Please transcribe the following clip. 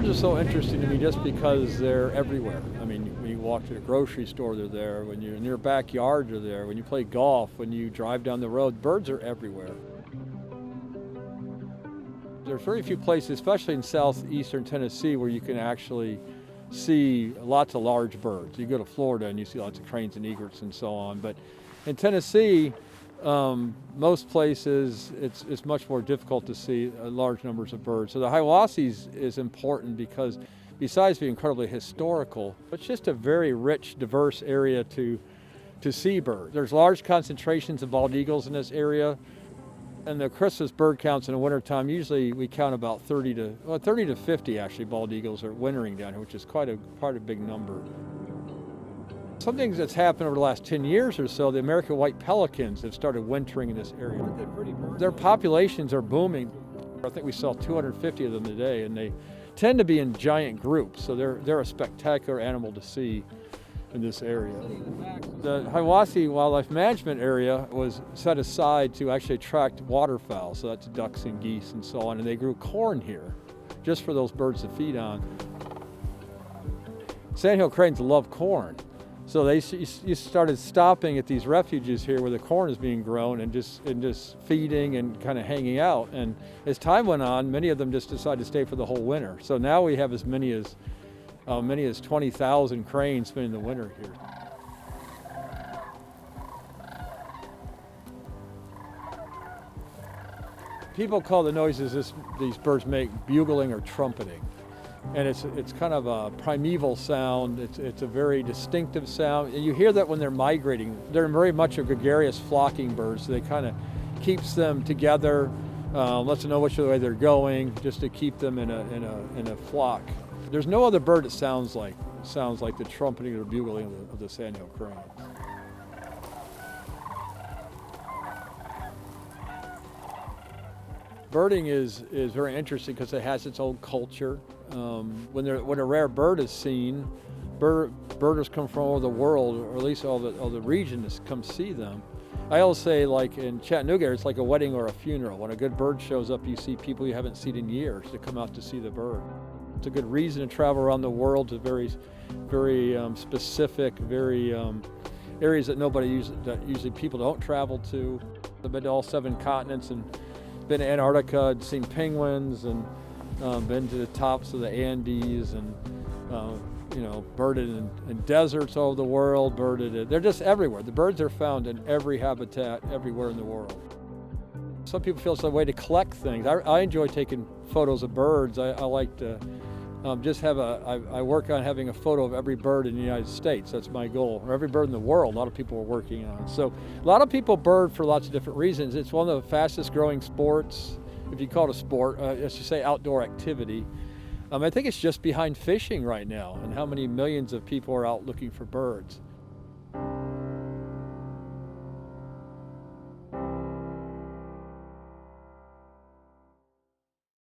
Birds are so interesting to me just because they're everywhere. I mean, when you walk to the grocery store, they're there. When you're in your backyard, they're there. When you play golf, when you drive down the road, birds are everywhere. There's very few places, especially in southeastern Tennessee, where you can actually see lots of large birds. You go to Florida and you see lots of cranes and egrets and so on. But in Tennessee, most places it's much more difficult to see large numbers of birds. So the Hiawassees is important because besides being incredibly historical, it's just a very rich, diverse area to see birds. There's large concentrations of bald eagles in this area. And the Christmas bird counts in the wintertime, usually we count about 30 to 50 actually bald eagles are wintering down here, which is quite a big number. Something that's happened over the last 10 years or so, the American White Pelicans have started wintering in this area. Their populations are booming. I think we saw 250 of them today, and they tend to be in giant groups, so they're a spectacular animal to see in this area. The Hiwassee Wildlife Management area was set aside to actually attract waterfowl, so that's ducks and geese and so on, and they grew corn here just for those birds to feed on. Sandhill Cranes love corn, so they started stopping at these refuges here where the corn is being grown and just feeding and kind of hanging out. And as time went on, many of them just decided to stay for the whole winter. So now we have as many as 20,000 cranes spending the winter here. People call the noises these birds make bugling or trumpeting. And it's kind of a primeval sound. It's a very distinctive sound. And you hear that when they're migrating. They're very much a gregarious flocking bird, so they kind of keeps them together, lets them know which way they're going, just to keep them in a flock. There's no other bird that sounds like the trumpeting or bugling of the Sandhill Crane. Birding is very interesting because it has its own culture. When a rare bird is seen, birders come from all over the world, or at least all the regions come see them. I always say, like in Chattanooga, it's like a wedding or a funeral. When a good bird shows up, you see people you haven't seen in years to come out to see the bird. It's a good reason to travel around the world to very specific, areas that usually people don't travel to. I've been to all 7 continents and been to Antarctica and seen penguins and been to the tops of the Andes and birded in deserts all over the world. They're just everywhere. The birds are found in every habitat everywhere in the world. Some people feel it's a way to collect things. I enjoy taking photos of birds. I like to I work on having a photo of every bird in the United States. That's my goal. Or every bird in the world, a lot of people are working on. So a lot of people bird for lots of different reasons. It's one of the fastest growing sports, if you call it a sport, let's just say outdoor activity. I think it's just behind fishing right now and how many millions of people are out looking for birds.